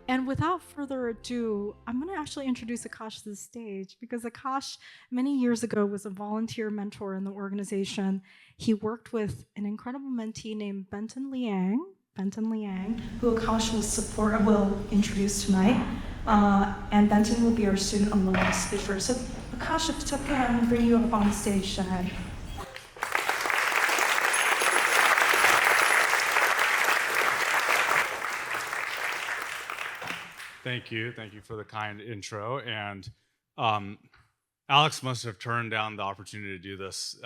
And without further ado, I'm going to actually introduce Akash to the stage because Akash, many years ago, was a volunteer mentor in the organization. He worked with an incredible mentee named Benton Liang, who Akash will introduce tonight. And Benton will be our student alumnus speaker. So, Akash, if it's okay, I'm going to bring you up on stage tonight. Thank you. Thank you for the kind intro. And Alex must have turned down the opportunity to do this,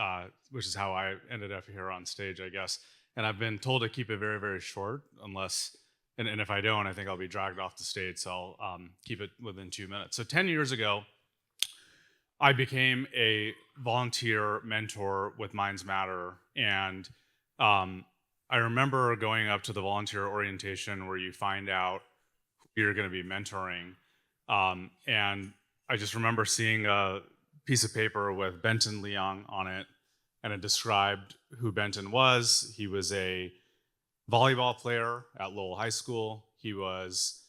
which is how I ended up here on stage, I guess. And I've been told to keep it very, very short, and if I don't, I think I'll be dragged off the stage. So I'll keep it within 2 minutes. So 10 years ago, I became a volunteer mentor with Minds Matter. And I remember going up to the volunteer orientation where you find out you're going to be mentoring. And I just remember seeing a piece of paper with Benton Leong on it, and it described who Benton was. He was a volleyball player at Lowell High School. He was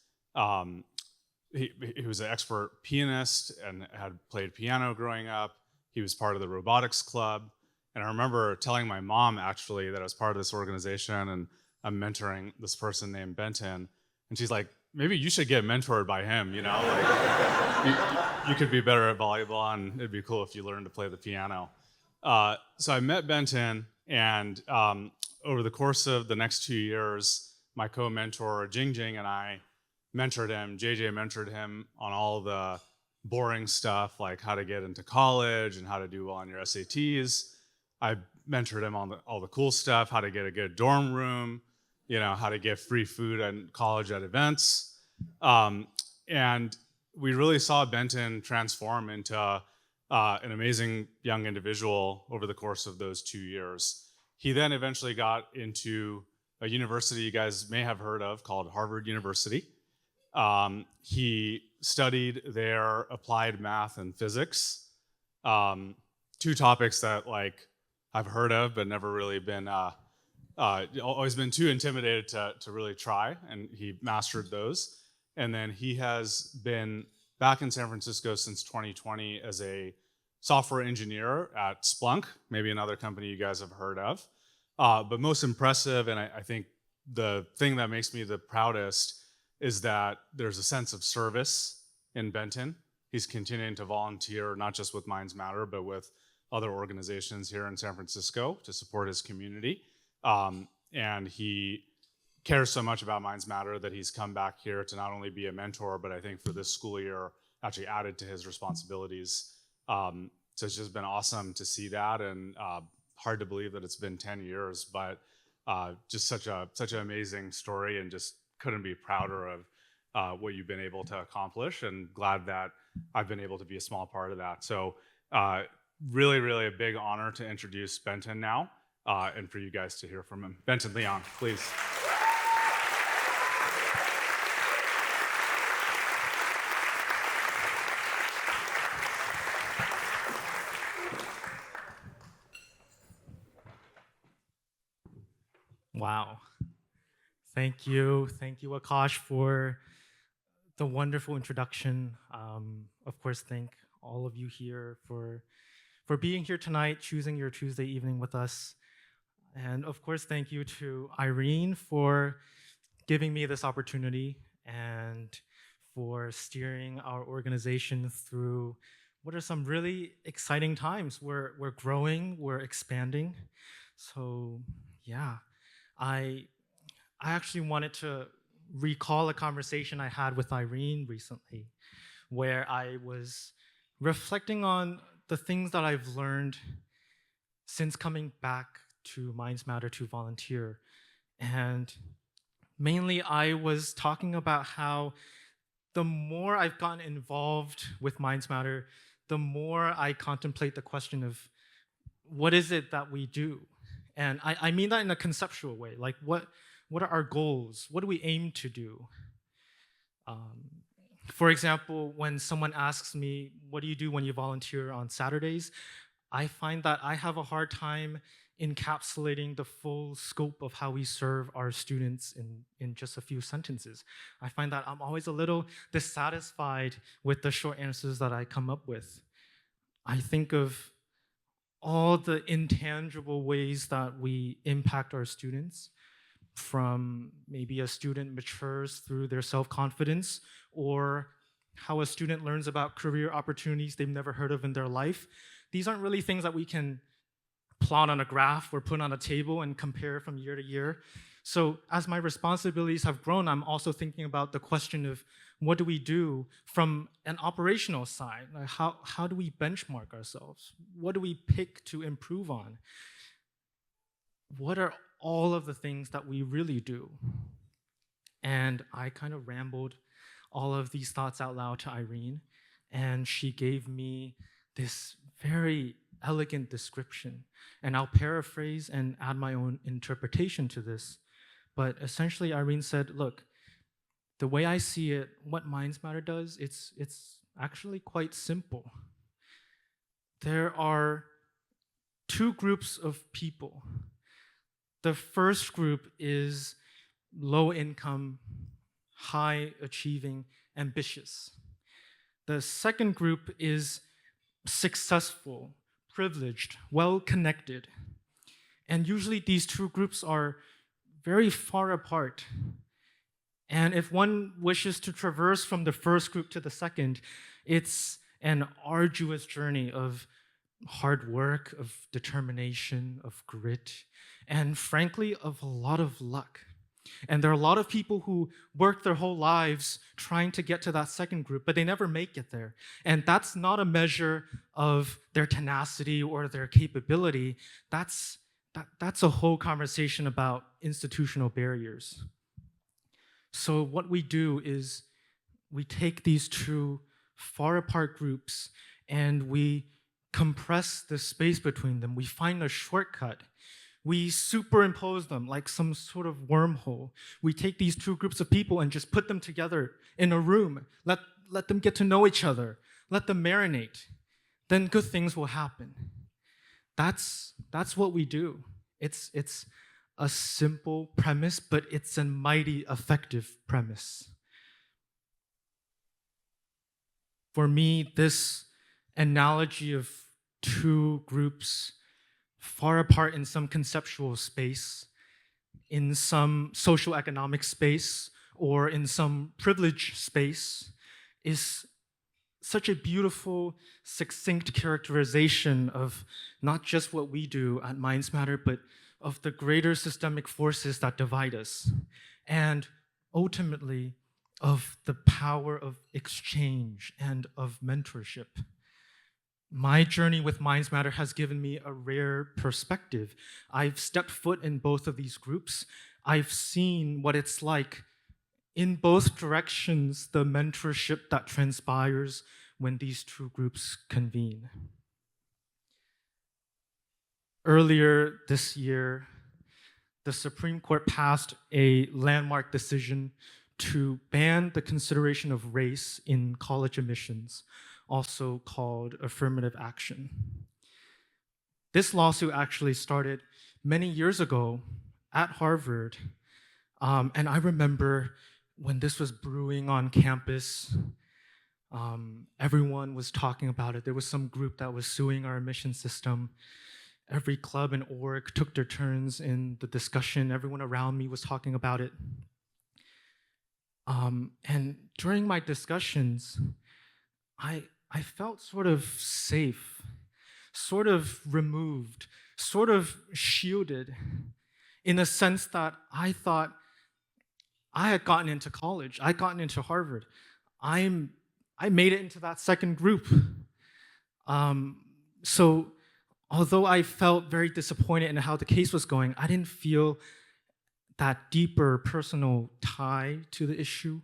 he was an expert pianist and had played piano growing up. He was part of the robotics club. And I remember telling my mom actually that I was part of this organization and I'm mentoring this person named Benton. And she's like, maybe you should get mentored by him, you know? Like, you could be better at volleyball and it'd be cool if you learned to play the piano. So I met Benton, and over the course of the next 2 years, my co-mentor, Jing Jing, and I mentored him. JJ mentored him on all the boring stuff, like how to get into college and how to do well on your SATs. I mentored him on all the cool stuff, how to get a good dorm room, you know, how to get free food in college at events. And we really saw Benton transform into an amazing young individual over the course of those 2 years. He then eventually got into a university you guys may have heard of called Harvard University. He studied there applied math and physics, two topics that like I've heard of but never really been always been too intimidated to really try, and he mastered those. And then he has been back in San Francisco since 2020 as a software engineer at Splunk, maybe another company you guys have heard of. But most impressive, and I think the thing that makes me the proudest is that there's a sense of service in Benton. He's continuing to volunteer, not just with Minds Matter, but with other organizations here in San Francisco to support his community. And he cares so much about Minds Matter that he's come back here to not only be a mentor, but I think for this school year, actually added to his responsibilities. So it's just been awesome to see that, and hard to believe that it's been 10 years, but just such an amazing story, and just couldn't be prouder of what you've been able to accomplish, and glad that I've been able to be a small part of that. So really, really a big honor to introduce Benton now, and for you guys to hear from him. Benton Leong, please. Wow. Thank you, Akash, for the wonderful introduction. Of course, thank all of you here for being here tonight, choosing your Tuesday evening with us. And of course, thank you to Irene for giving me this opportunity and for steering our organization through what are some really exciting times. We're growing, we're expanding. So yeah, I actually wanted to recall a conversation I had with Irene recently, where I was reflecting on the things that I've learned since coming back to Minds Matter to volunteer. And mainly I was talking about how the more I've gotten involved with Minds Matter, the more I contemplate the question of what is it that we do? And I mean that in a conceptual way, like what are our goals? What do we aim to do? For example, when someone asks me, what do you do when you volunteer on Saturdays? I find that I have a hard time encapsulating the full scope of how we serve our students in just a few sentences. I find that I'm always a little dissatisfied with the short answers that I come up with. I think of all the intangible ways that we impact our students, from maybe a student matures through their self-confidence, or how a student learns about career opportunities they've never heard of in their life. These aren't really things that we can plot on a graph or put on a table and compare from year to year. So as my responsibilities have grown, I'm also thinking about the question of what do we do from an operational side? Like how do we benchmark ourselves? What do we pick to improve on? What are all of the things that we really do? And I kind of rambled all of these thoughts out loud to Irene, and she gave me this very elegant description. And I'll paraphrase and add my own interpretation to this. But essentially, Irene said, look, the way I see it, what Minds Matter does, it's actually quite simple. There are two groups of people. The first group is low income, high achieving, ambitious. The second group is successful, privileged, well connected. And usually these two groups are very far apart. And if one wishes to traverse from the first group to the second, it's an arduous journey of hard work, of determination, of grit, and frankly, of a lot of luck. And there are a lot of people who work their whole lives trying to get to that second group, but they never make it there. And that's not a measure of their tenacity or their capability. That's a whole conversation about institutional barriers. So what we do is we take these two far apart groups and we compress the space between them. We find a shortcut. We superimpose them like some sort of wormhole. We take these two groups of people and just put them together in a room. Let them get to know each other. Let them marinate. Then good things will happen. That's what we do. It's a simple premise, but it's a mighty effective premise. For me, this analogy of two groups far apart in some conceptual space, in some social economic space, or in some privileged space, is such a beautiful, succinct characterization of not just what we do at Minds Matter, but of the greater systemic forces that divide us, and ultimately of the power of exchange and of mentorship. My journey with Minds Matter has given me a rare perspective. I've stepped foot in both of these groups. I've seen what it's like in both directions, the mentorship that transpires when these two groups convene. Earlier this year, the Supreme Court passed a landmark decision to ban the consideration of race in college admissions, also called affirmative action. This lawsuit actually started many years ago at Harvard, and I remember when this was brewing on campus, everyone was talking about it. There was some group that was suing our admission system. Every club and org took their turns in the discussion. Everyone around me was talking about it. And during my discussions, I felt sort of safe, sort of removed, sort of shielded, in a sense that I thought I had gotten into college, I'd gotten into Harvard. I made it into that second group. So although I felt very disappointed in how the case was going, I didn't feel that deeper personal tie to the issue.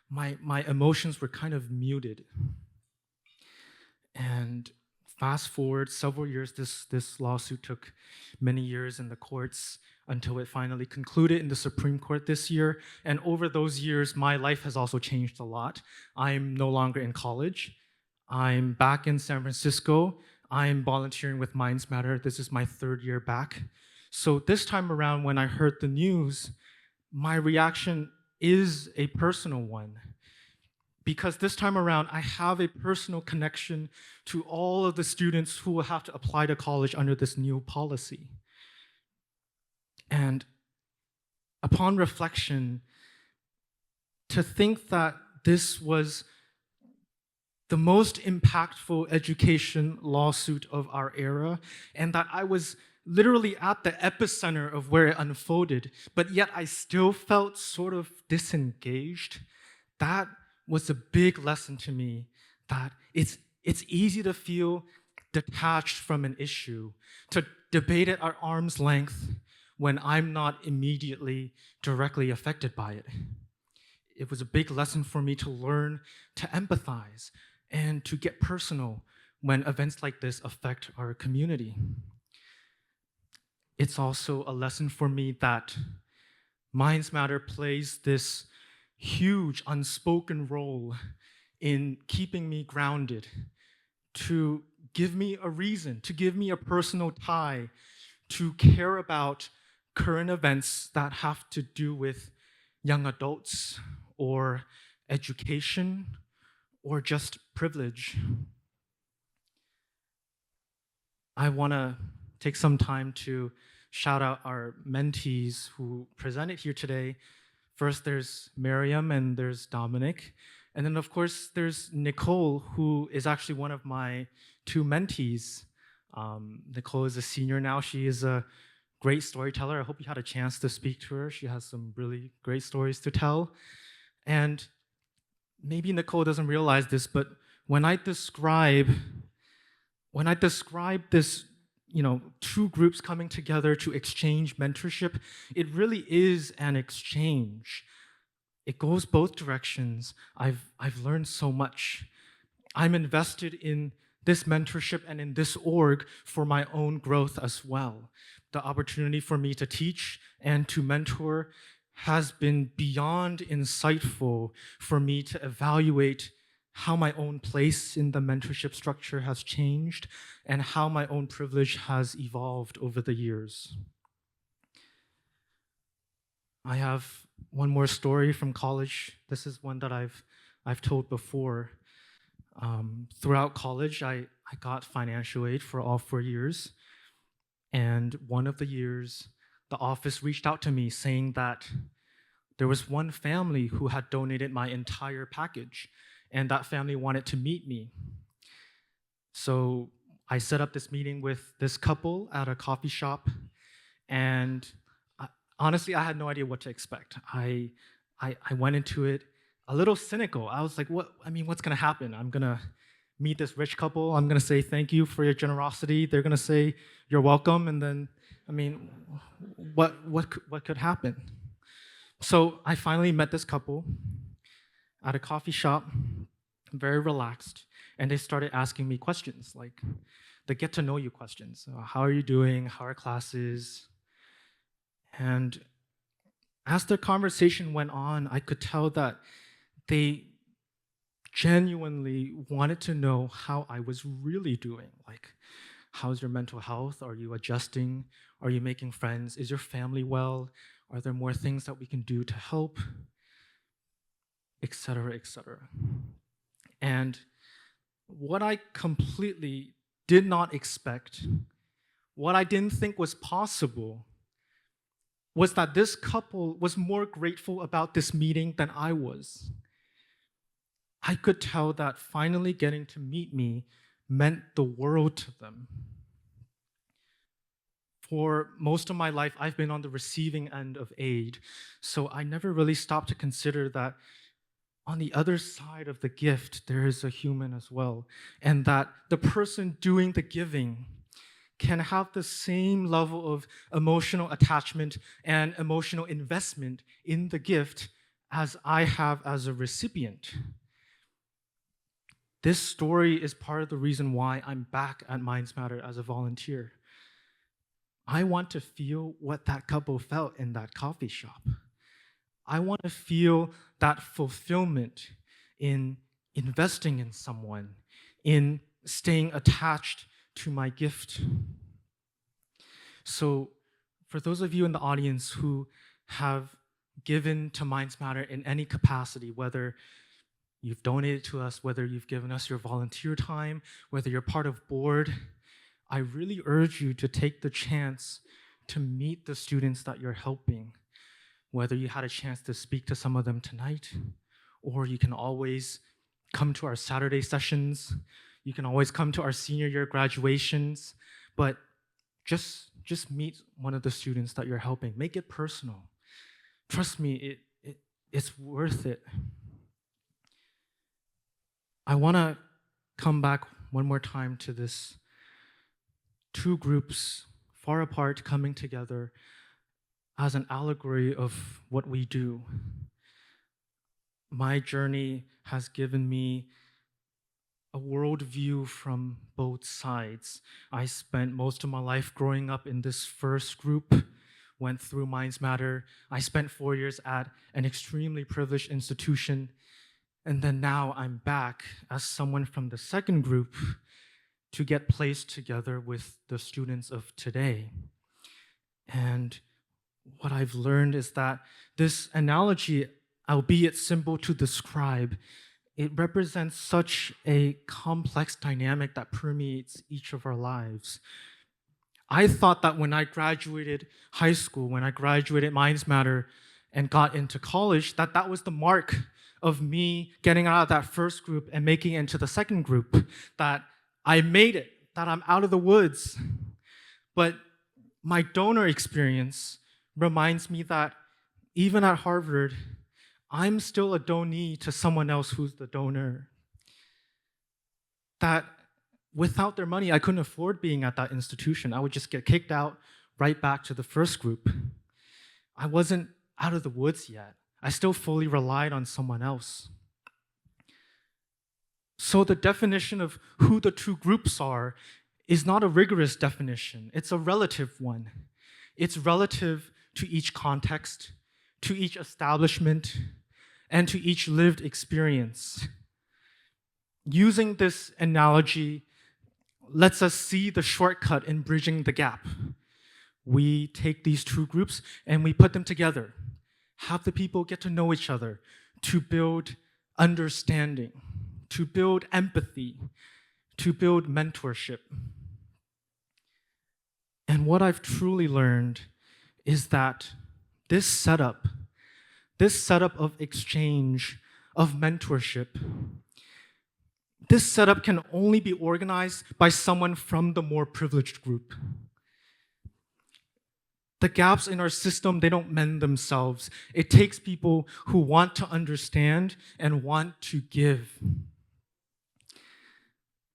My emotions were kind of muted. And fast forward several years, this lawsuit took many years in the courts until it finally concluded in the Supreme Court this year. And over those years, my life has also changed a lot. I'm no longer in college. I'm back in San Francisco. I'm volunteering with Minds Matter. This is my third year back. So this time around, when I heard the news, my reaction is a personal one. Because this time around, I have a personal connection to all of the students who will have to apply to college under this new policy. And upon reflection, to think that this was the most impactful education lawsuit of our era, and that I was literally at the epicenter of where it unfolded, but yet I still felt sort of disengaged, that was a big lesson to me, that it's easy to feel detached from an issue, to debate it at arm's length when I'm not immediately directly affected by it. It was a big lesson for me to learn to empathize and to get personal when events like this affect our community. It's also a lesson for me that Minds Matter plays this huge unspoken role in keeping me grounded, to give me a reason, to give me a personal tie, to care about current events that have to do with young adults or education or just privilege. I want to take some time to shout out our mentees who presented here today. First, there's Miriam and there's Dominic. And then, of course, there's Nicole, who is actually one of my two mentees. Nicole is a senior now. She is a great storyteller. I hope you had a chance to speak to her. She has some really great stories to tell. And maybe Nicole doesn't realize this, but when I describe this, two groups coming together to exchange mentorship, it really is an exchange. It goes both directions. I've learned so much. I'm invested in this mentorship and in this org for my own growth as well. The opportunity for me to teach and to mentor has been beyond insightful for me to evaluate how my own place in the mentorship structure has changed and how my own privilege has evolved over the years. I have one more story from college. This is one that I've told before. Throughout college, I got financial aid for all 4 years. And one of the years, the office reached out to me saying that there was one family who had donated my entire package, and that family wanted to meet me. So I set up this meeting with this couple at a coffee shop, and honestly, I had no idea what to expect. I went into it a little cynical. I was like, what's gonna happen? I'm gonna meet this rich couple. I'm gonna say thank you for your generosity. They're gonna say you're welcome, and then, what could happen? So I finally met this couple at a coffee shop, very relaxed, and they started asking me questions, like the get to know you questions. How are you doing? How are classes? And as the conversation went on, I could tell that they genuinely wanted to know how I was really doing. Like, how's your mental health? Are you adjusting? Are you making friends? Is your family well? Are there more things that we can do to help? Et cetera, et cetera. And what I completely did not expect, what I didn't think was possible, was that this couple was more grateful about this meeting than I was. I could tell that finally getting to meet me meant the world to them. For most of my life, I've been on the receiving end of aid, so I never really stopped to consider that on the other side of the gift, there is a human as well, and that the person doing the giving can have the same level of emotional attachment and emotional investment in the gift as I have as a recipient. This story is part of the reason why I'm back at Minds Matter as a volunteer. I want to feel what that couple felt in that coffee shop. I want to feel that fulfillment in investing in someone, in staying attached to my gift. So for those of you in the audience who have given to Minds Matter in any capacity, whether you've donated to us, whether you've given us your volunteer time, whether you're part of board, I really urge you to take the chance to meet the students that you're helping. Whether you had a chance to speak to some of them tonight, or you can always come to our Saturday sessions, you can always come to our senior year graduations, but just meet one of the students that you're helping. Make it personal. Trust me, it's worth it. I want to come back one more time to this two groups far apart coming together as an allegory of what we do. My journey has given me a worldview from both sides. I spent most of my life growing up in this first group, went through Minds Matter. I spent 4 years at an extremely privileged institution, and then now I'm back as someone from the second group to get placed together with the students of today. And what I've learned is that this analogy, albeit simple to describe, it represents such a complex dynamic that permeates each of our lives. I thought that when I graduated high school, when I graduated Minds Matter and got into college, that was the mark of me getting out of that first group and making it into the second group, that I made it, that I'm out of the woods. But my donor experience reminds me that even at Harvard, I'm still a donee to someone else who's the donor. That without their money, I couldn't afford being at that institution. I would just get kicked out right back to the first group. I wasn't out of the woods yet. I still fully relied on someone else. So the definition of who the two groups are is not a rigorous definition. It's a relative one. It's relative to each context, to each establishment, and to each lived experience. Using this analogy lets us see the shortcut in bridging the gap. We take these two groups and we put them together, have the people get to know each other, to build understanding, to build empathy, to build mentorship. And what I've truly learned is that this setup of exchange, of mentorship, this setup can only be organized by someone from the more privileged group. The gaps in our system, they don't mend themselves. It takes people who want to understand and want to give.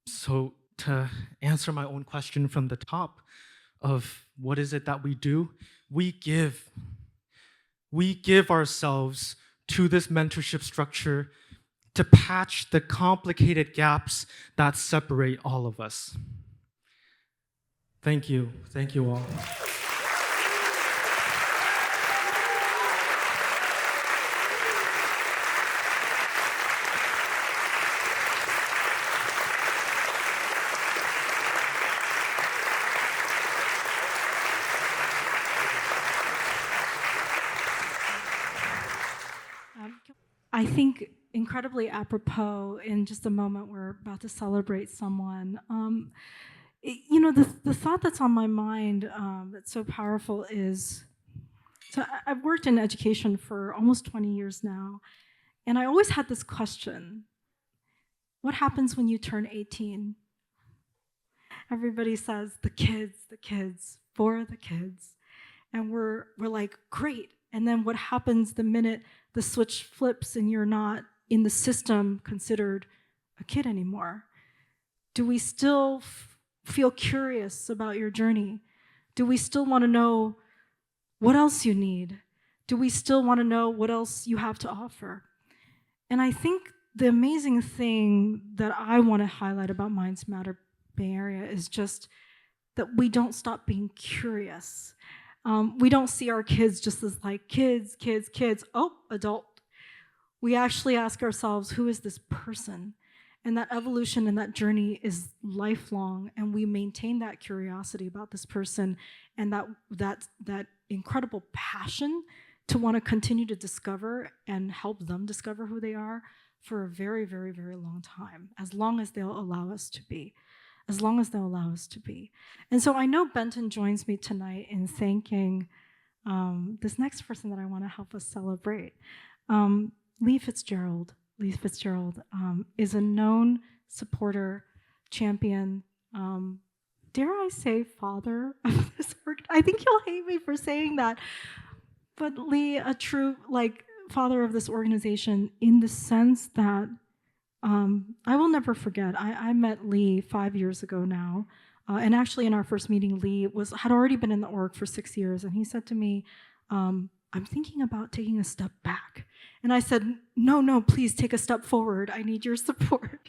So to answer my own question from the top of what is it that we do, we give. We give ourselves to this mentorship structure to patch the complicated gaps that separate all of us. Thank you. Thank you all. I think incredibly apropos in just a moment we're about to celebrate someone. The thought that's on my mind that's so powerful is, so I've worked in education for almost 20 years now, and I always had this question: what happens when you turn 18? Everybody says the kids, for the kids, and we're like, great. And then what happens the minute the switch flips and you're not in the system considered a kid anymore? Do we still feel curious about your journey? Do we still want to know what else you need? Do we still want to know what else you have to offer? And I think the amazing thing that I want to highlight about Minds Matter Bay Area is just that we don't stop being curious. We don't see our kids just as like kids, oh, adult. We actually ask ourselves, who is this person? And that evolution and that journey is lifelong, and we maintain that curiosity about this person and that incredible passion to want to continue to discover and help them discover who they are for a very, very, very long time, as long as they'll allow us to be. As long as they'll allow us to be. And so I know Benton joins me tonight in thanking this next person that I want to help us celebrate. Lee Fitzgerald. Lee Fitzgerald is a known supporter, champion, dare I say father of this work. I think you'll hate me for saying that. But Lee, a true father of this organization in the sense that I will never forget. I met Lee 5 years ago now. And actually in our first meeting, Lee had already been in the org for 6 years. And he said to me, I'm thinking about taking a step back. And I said, no, please take a step forward. I need your support.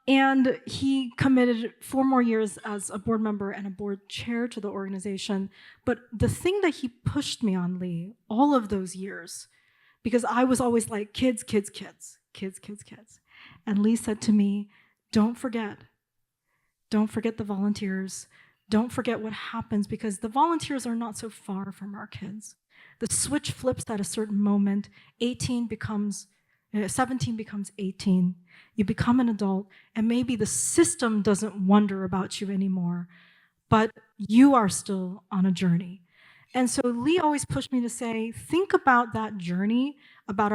And he committed 4 more years as a board member and a board chair to the organization. But the thing that he pushed me on, Lee, all of those years, because I was always like, kids. And Lee said to me, don't forget the volunteers. Don't forget what happens, because the volunteers are not so far from our kids. The switch flips at a certain moment. 17 becomes 18. You become an adult, and maybe the system doesn't wonder about you anymore, but you are still on a journey. And so Lee always pushed me to say, think about that journey about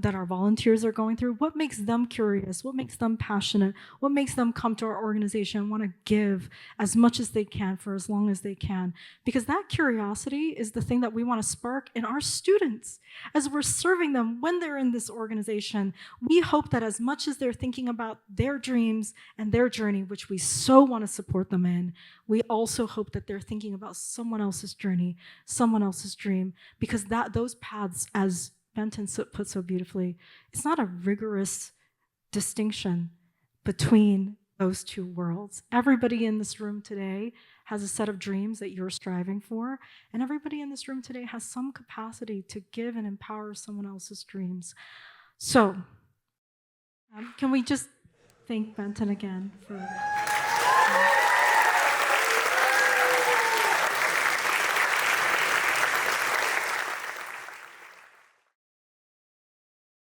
that our volunteers are going through. What makes them curious? What makes them passionate? What makes them come to our organization and want to give as much as they can for as long as they can? Because that curiosity is the thing that we want to spark in our students. As we're serving them when they're in this organization, we hope that as much as they're thinking about their dreams and their journey, which we so want to support them in, we also hope that they're thinking about someone else's journey, someone else's dream, because those paths, as Benton put so beautifully, it's not a rigorous distinction between those two worlds. Everybody in this room today has a set of dreams that you're striving for, and everybody in this room today has some capacity to give and empower someone else's dreams. So, can we just thank Benton again for